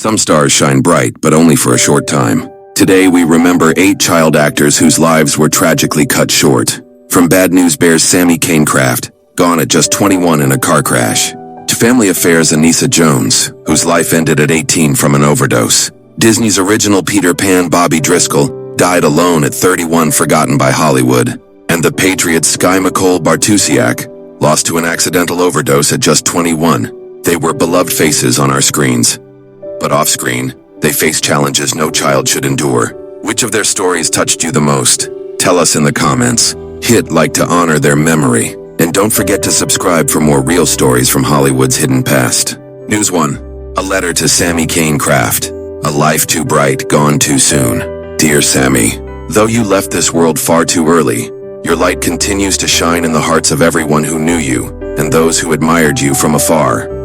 Some stars shine bright, but only for a short time. Today we remember 8 child actors whose lives were tragically cut short. From Bad News Bears' Sammi Kane Kraft, gone at just 21 in a car crash, to Family Affair's Anissa Jones, whose life ended at 18 from an overdose. Disney's original Peter Pan Bobby Driscoll died alone at 31, forgotten by Hollywood. And the Patriot's Skye McCole Bartusiak lost to an accidental overdose at just 21. They were beloved faces on our screens. But off-screen, they face challenges no child should endure. Which of their stories touched you the most? Tell us in the comments. Hit like to honor their memory. And don't forget to subscribe for more real stories from Hollywood's hidden past. News 1. A letter to Sammi Kane Kraft. A life too bright, gone too soon. Dear Sammi, though you left this world far too early, your light continues to shine in the hearts of everyone who knew you, and those who admired you from afar.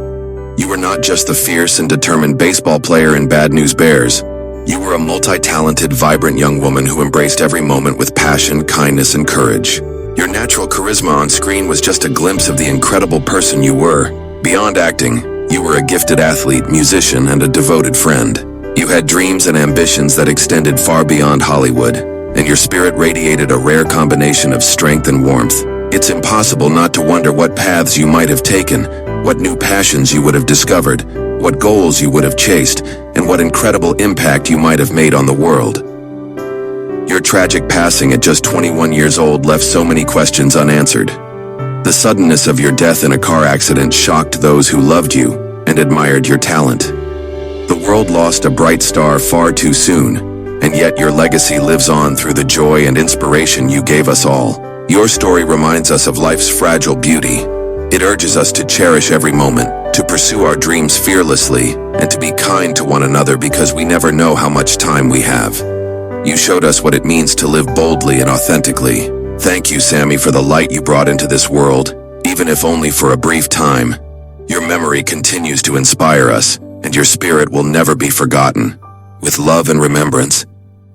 You were not just the fierce and determined baseball player in Bad News Bears. You were a multi-talented, vibrant young woman who embraced every moment with passion, kindness, and courage. Your natural charisma on screen was just a glimpse of the incredible person you were. Beyond acting, you were a gifted athlete, musician, and a devoted friend. You had dreams and ambitions that extended far beyond Hollywood, and your spirit radiated a rare combination of strength and warmth. It's impossible not to wonder what paths you might have taken, what new passions you would have discovered, what goals you would have chased, and what incredible impact you might have made on the world. Your tragic passing at just 21 years old left so many questions unanswered. The suddenness of your death in a car accident shocked those who loved you and admired your talent. The world lost a bright star far too soon, and yet your legacy lives on through the joy and inspiration you gave us all. Your story reminds us of life's fragile beauty. It urges us to cherish every moment, to pursue our dreams fearlessly, and to be kind to one another because we never know how much time we have. You showed us what it means to live boldly and authentically. Thank you, Sammi, for the light you brought into this world, even if only for a brief time. Your memory continues to inspire us, and your spirit will never be forgotten. With love and remembrance,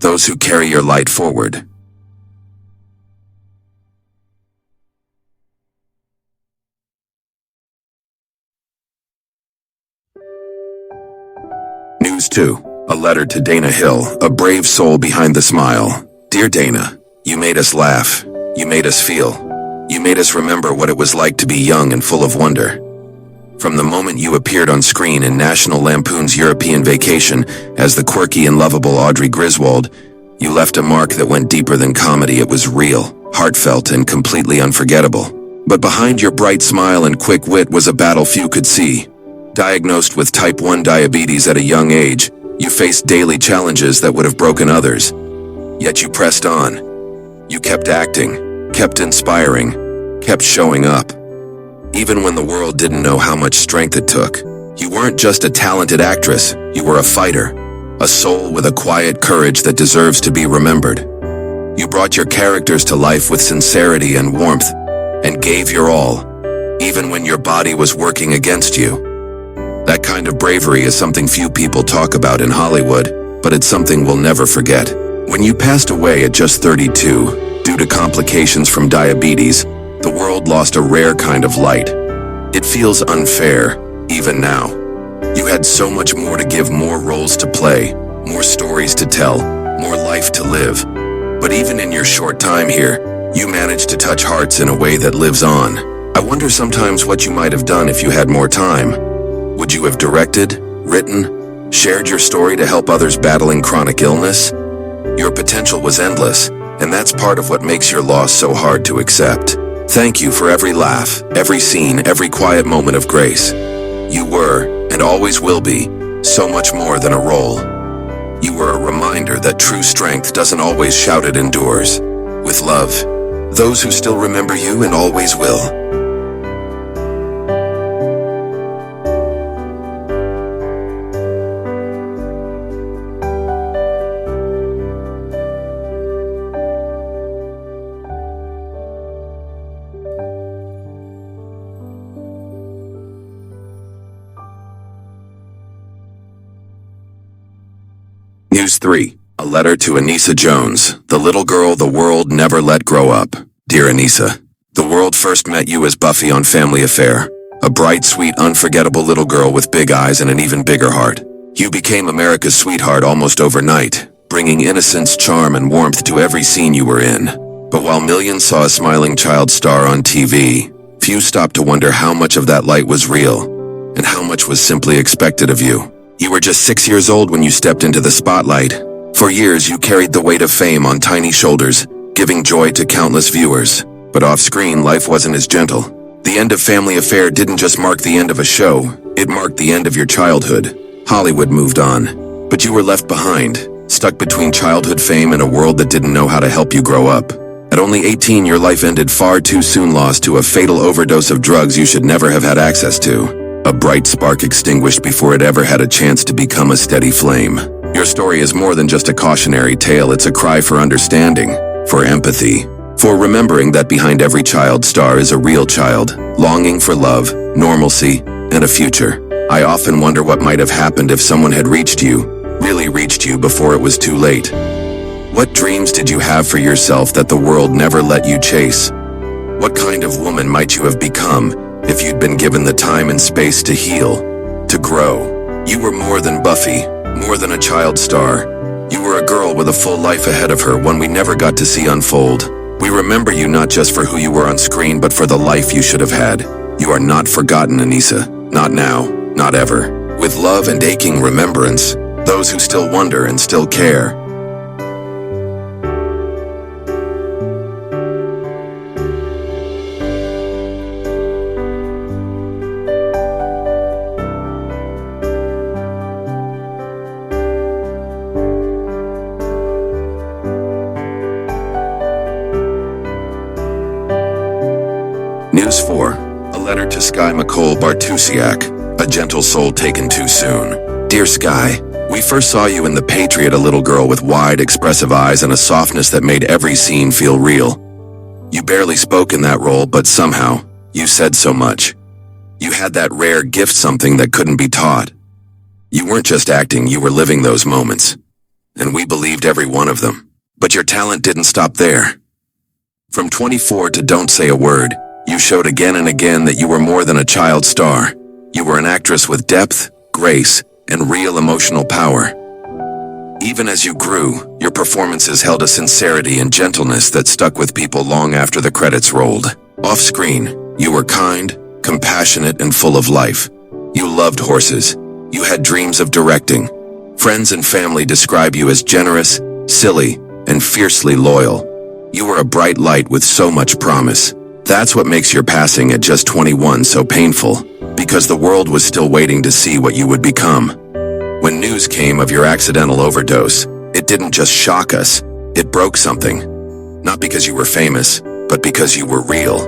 those who carry your light forward. News 2. A letter to Dana Hill, a brave soul behind the smile. Dear Dana, you made us laugh. You made us feel. You made us remember what it was like to be young and full of wonder. From the moment you appeared on screen in National Lampoon's European Vacation as the quirky and lovable Audrey Griswold, you left a mark that went deeper than comedy. It was real, heartfelt, and completely unforgettable. But behind your bright smile and quick wit was a battle few could see. Diagnosed with type 1 diabetes at a young age, you faced daily challenges that would have broken others. Yet you pressed on. You kept acting, kept inspiring, kept showing up. Even when the world didn't know how much strength it took. You weren't just a talented actress, you were a fighter. A soul with a quiet courage that deserves to be remembered. You brought your characters to life with sincerity and warmth, and gave your all, even when your body was working against you. That kind of bravery is something few people talk about in Hollywood, but it's something we'll never forget. When you passed away at just 32, due to complications from diabetes, the world lost a rare kind of light. It feels unfair, even now. You had so much more to give, more roles to play, more stories to tell, more life to live. But even in your short time here, you managed to touch hearts in a way that lives on. I wonder sometimes what you might have done if you had more time. Would you have directed, written, shared your story to help others battling chronic illness? Your potential was endless, and that's part of what makes your loss so hard to accept. Thank you for every laugh, every scene, every quiet moment of grace. You were, and always will be, so much more than a role. You were a reminder that true strength doesn't always shout, it endures. With love, those who still remember you and always will. News 3. A letter to Anissa Jones, the little girl the world never let grow up. Dear Anissa, the world first met you as Buffy on Family Affair, a bright, sweet, unforgettable little girl with big eyes and an even bigger heart. You became America's sweetheart almost overnight, bringing innocence, charm, and warmth to every scene you were in. But while millions saw a smiling child star on TV, few stopped to wonder how much of that light was real, and how much was simply expected of you. You were just 6 years old when you stepped into the spotlight. For years, you carried the weight of fame on tiny shoulders, giving joy to countless viewers. But off-screen, life wasn't as gentle. The end of Family Affair didn't just mark the end of a show, it marked the end of your childhood. Hollywood moved on, but you were left behind, stuck between childhood fame and a world that didn't know how to help you grow up. At only 18, your life ended far too soon, lost to a fatal overdose of drugs you should never have had access to. A bright spark extinguished before it ever had a chance to become a steady flame. Your story is more than just a cautionary tale, it's a cry for understanding, for empathy, for remembering that behind every child star is a real child, longing for love, normalcy, and a future. I often wonder what might have happened if someone had reached you, really reached you before it was too late. What dreams did you have for yourself that the world never let you chase? What kind of woman might you have become if you'd been given the time and space to heal, to grow? You were more than Buffy, more than a child star. You were a girl with a full life ahead of her, one we never got to see unfold. We remember you not just for who you were on screen, but for the life you should have had. You are not forgotten, Anissa. Not now, not ever. With love and aching remembrance, those who still wonder and still care. News 4. A letter to Skye McCole Bartusiak, a gentle soul taken too soon. Dear Skye, we first saw you in The Patriot, a little girl with wide, expressive eyes and a softness that made every scene feel real. You barely spoke in that role, but somehow, you said so much. You had that rare gift, something that couldn't be taught. You weren't just acting, you were living those moments. And we believed every one of them. But your talent didn't stop there. From 24 to Don't Say a Word, you showed again and again that you were more than a child star. You were an actress with depth, grace, and real emotional power. Even as you grew, your performances held a sincerity and gentleness that stuck with people long after the credits rolled. Off-screen, you were kind, compassionate, and full of life. You loved horses. You had dreams of directing. Friends and family describe you as generous, silly, and fiercely loyal. You were a bright light with so much promise. That's what makes your passing at just 21 so painful, because the world was still waiting to see what you would become. When news came of your accidental overdose, it didn't just shock us, it broke something. Not because you were famous, but because you were real.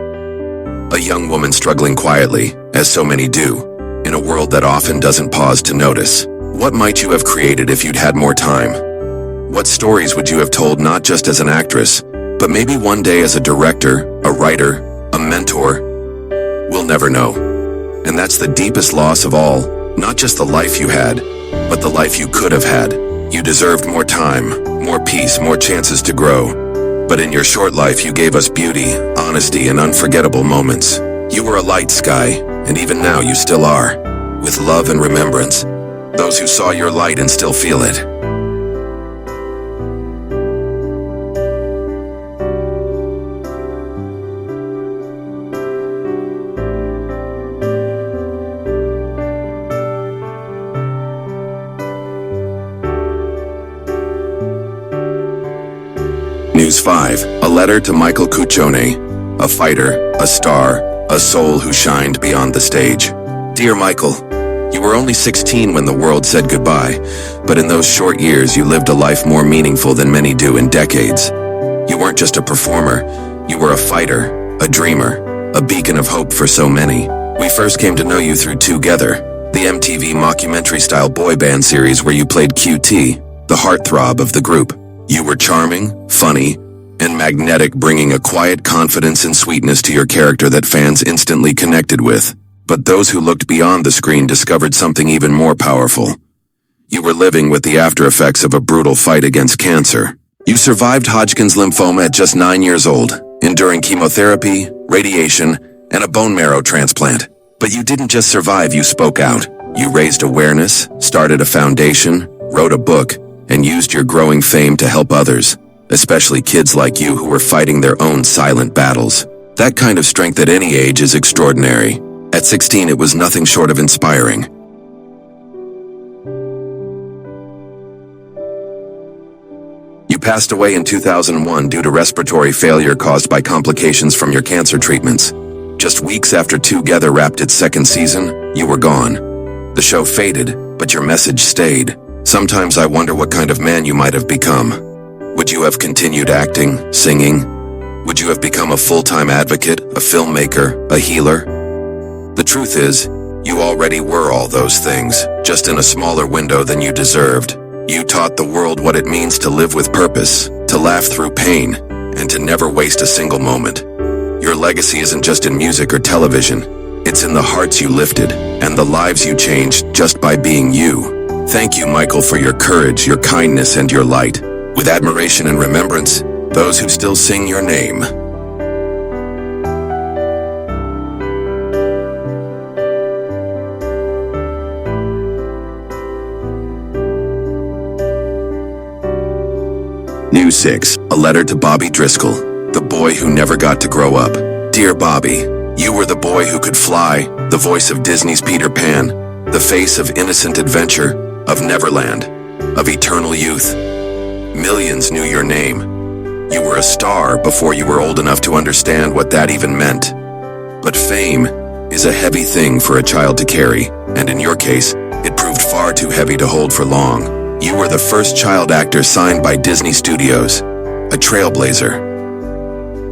A young woman struggling quietly, as so many do, in a world that often doesn't pause to notice. What might you have created if you'd had more time? What stories would you have told, not just as an actress, but maybe one day as a director, a writer, a mentor? We'll never know. And that's the deepest loss of all, not just the life you had, but the life you could have had. You deserved more time, more peace, more chances to grow. But in your short life, you gave us beauty, honesty, and unforgettable moments. You were a light, Skye, and even now you still are. With love and remembrance, those who saw your light and still feel it. News 5. A letter to Michael Cuccione, a fighter, a star, a soul who shined beyond the stage. Dear Michael, you were only 16 when the world said goodbye, but in those short years you lived a life more meaningful than many do in decades. You weren't just a performer, you were a fighter, a dreamer, a beacon of hope for so many. We first came to know you through Together, the MTV mockumentary-style boy band series where you played QT, the heartthrob of the group. You were charming, funny, and magnetic, bringing a quiet confidence and sweetness to your character that fans instantly connected with. But those who looked beyond the screen discovered something even more powerful. You were living with the after effects of a brutal fight against cancer. You survived Hodgkin's lymphoma at just 9 years old, enduring chemotherapy, radiation, and a bone marrow transplant. But you didn't just survive, you spoke out. You raised awareness, started a foundation, wrote a book, and used your growing fame to help others, especially kids like you who were fighting their own silent battles. That kind of strength at any age is extraordinary. At 16, it was nothing short of inspiring. You passed away in 2001 due to respiratory failure caused by complications from your cancer treatments. Just weeks after Together wrapped its second season, you were gone. The show faded, but your message stayed. Sometimes I wonder what kind of man you might have become. Would you have continued acting, singing? Would you have become a full-time advocate, a filmmaker, a healer? The truth is, you already were all those things, just in a smaller window than you deserved. You taught the world what it means to live with purpose, to laugh through pain, and to never waste a single moment. Your legacy isn't just in music or television. It's in the hearts you lifted and the lives you changed just by being you. Thank you, Michael, for your courage, your kindness, and your light. With admiration and remembrance, those who still sing your name. News 6. A letter to Bobby Driscoll, the boy who never got to grow up. Dear Bobby, you were the boy who could fly, the voice of Disney's Peter Pan, the face of innocent adventure, of Neverland, of eternal youth. Millions knew your name. You were a star before you were old enough to understand what that even meant. But fame is a heavy thing for a child to carry, and in your case, it proved far too heavy to hold for long. You were the first child actor signed by Disney Studios, a trailblazer.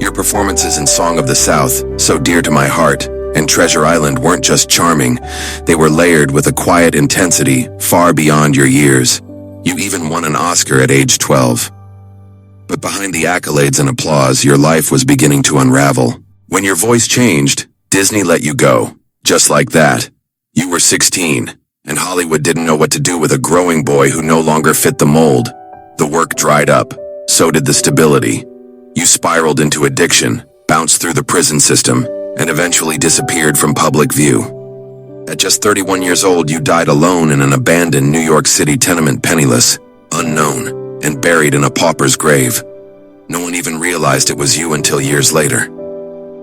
Your performances in Song of the South, So Dear to My Heart, and Treasure Island weren't just charming, they were layered with a quiet intensity far beyond your years. You even won an Oscar at age 12. But behind the accolades and applause, your life was beginning to unravel. When your voice changed, Disney let you go. Just like that. You were 16, and Hollywood didn't know what to do with a growing boy who no longer fit the mold. The work dried up. So did the stability. You spiraled into addiction, bounced through the prison system, and eventually disappeared from public view. At just 31 years old, you died alone in an abandoned New York City tenement, penniless, unknown, and buried in a pauper's grave. No one even realized it was you until years later.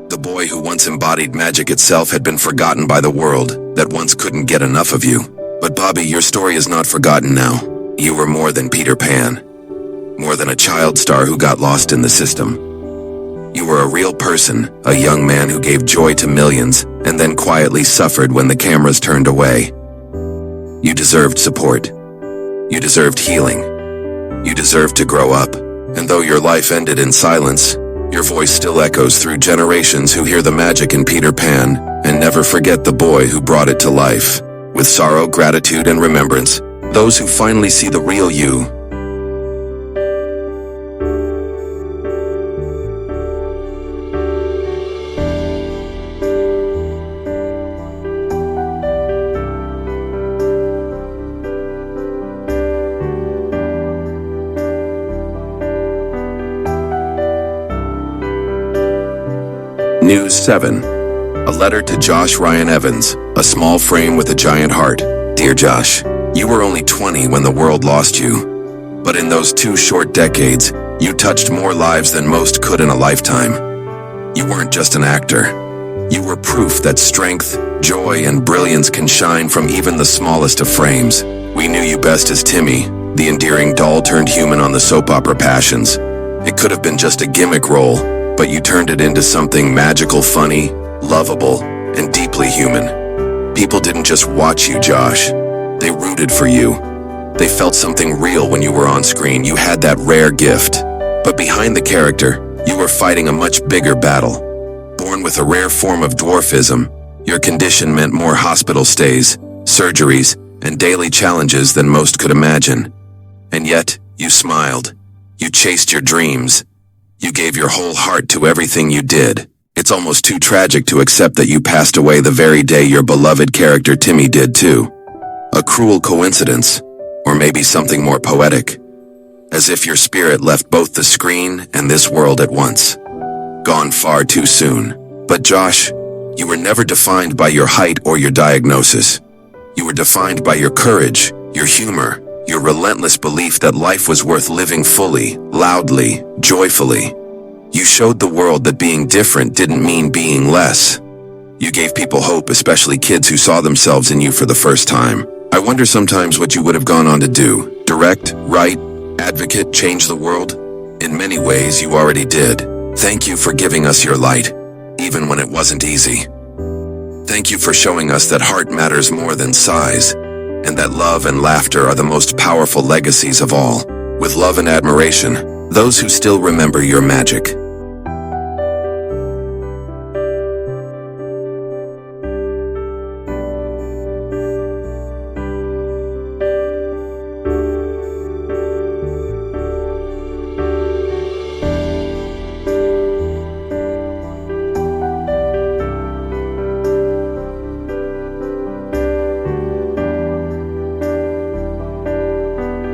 The boy who once embodied magic itself had been forgotten by the world that once couldn't get enough of you. But Bobby, your story is not forgotten now. You were more than Peter Pan. More than a child star who got lost in the system. You were a real person, a young man who gave joy to millions, and then quietly suffered when the cameras turned away. You deserved support. You deserved healing. You deserved to grow up. And though your life ended in silence, your voice still echoes through generations who hear the magic in Peter Pan and never forget the boy who brought it to life. With sorrow, gratitude, and remembrance, those who finally see the real you. News 7. A letter to Josh Ryan Evans, a small frame with a giant heart. Dear Josh, you were only 20 when the world lost you. But in those 2 short decades, you touched more lives than most could in a lifetime. You weren't just an actor. You were proof that strength, joy, and brilliance can shine from even the smallest of frames. We knew you best as Timmy, the endearing doll turned human on the soap opera Passions. It could have been just a gimmick role, but you turned it into something magical, funny, lovable, and deeply human. People didn't just watch you, Josh. They rooted for you. They felt something real when you were on screen. You had that rare gift. But behind the character, you were fighting a much bigger battle. Born with a rare form of dwarfism, your condition meant more hospital stays, surgeries, and daily challenges than most could imagine. And yet, you smiled. You chased your dreams. You gave your whole heart to everything you did. It's almost too tragic to accept that you passed away the very day your beloved character Timmy did too. A cruel coincidence, or maybe something more poetic. As if your spirit left both the screen and this world at once. Gone far too soon. But Josh, you were never defined by your height or your diagnosis. You were defined by your courage, your humor, your relentless belief that life was worth living fully, loudly, joyfully. You showed the world that being different didn't mean being less. You gave people hope, especially kids who saw themselves in you for the first time. I wonder sometimes what you would have gone on to do. Direct, write, advocate, change the world? In many ways, you already did. Thank you for giving us your light, even when it wasn't easy. Thank you for showing us that heart matters more than size, and that love and laughter are the most powerful legacies of all. With love and admiration, those who still remember your magic.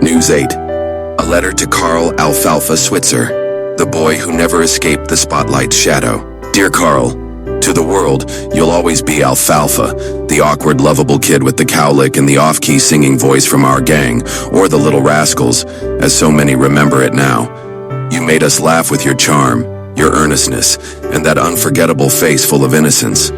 News 8. A letter to Carl Alfalfa Switzer, the boy who never escaped the spotlight's shadow. Dear Carl, to the world, you'll always be Alfalfa, the awkward, lovable kid with the cowlick and the off-key singing voice from our gang, or the Little Rascals, as so many remember it now. You made us laugh with your charm, your earnestness, and that unforgettable face full of innocence.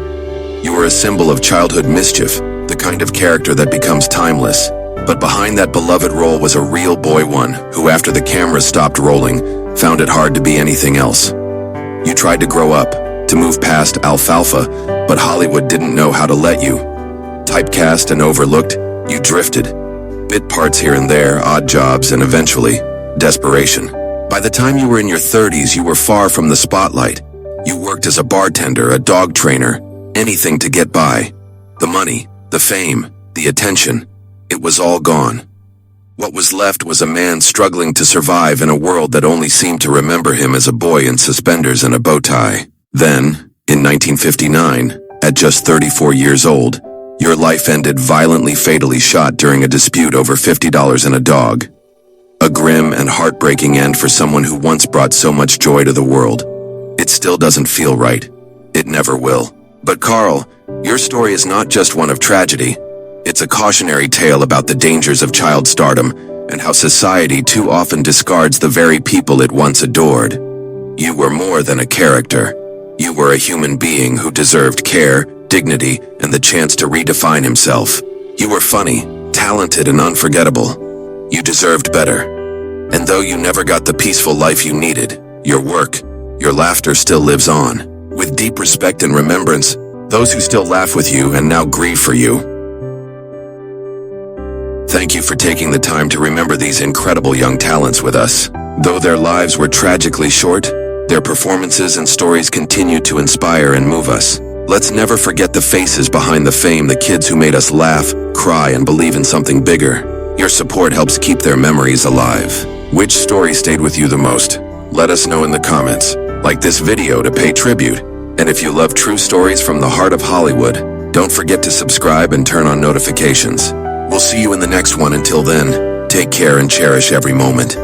You were a symbol of childhood mischief, the kind of character that becomes timeless. But behind that beloved role was a real boy one who, after the camera stopped rolling, found it hard to be anything else. You tried to grow up, to move past Alfalfa, but Hollywood didn't know how to let you. Typecast and overlooked, you drifted. Bit parts here and there, odd jobs, and eventually, desperation. By the time you were in your 30s, you were far from the spotlight. You worked as a bartender, a dog trainer, anything to get by. The money, the fame, the attention. It was all gone. What was left was a man struggling to survive in a world that only seemed to remember him as a boy in suspenders and a bow tie. Then, in 1959, at just 34 years old, your life ended violently, fatally shot during a dispute over $50 and a dog. A grim and heartbreaking end for someone who once brought so much joy to the world. It still doesn't feel right. It never will. But Carl, your story is not just one of tragedy. It's a cautionary tale about the dangers of child stardom and how society too often discards the very people it once adored. You were more than a character. You were a human being who deserved care, dignity, and the chance to redefine himself. You were funny, talented, and unforgettable. You deserved better. And though you never got the peaceful life you needed, your work, your laughter still lives on. With deep respect and remembrance, those who still laugh with you and now grieve for you. Thank you for taking the time to remember these incredible young talents with us. Though their lives were tragically short, their performances and stories continue to inspire and move us. Let's never forget the faces behind the fame, the kids who made us laugh, cry, and believe in something bigger. Your support helps keep their memories alive. Which story stayed with you the most? Let us know in the comments. Like this video to pay tribute. And if you love true stories from the heart of Hollywood, don't forget to subscribe and turn on notifications. We'll see you in the next one. Until then, take care and cherish every moment.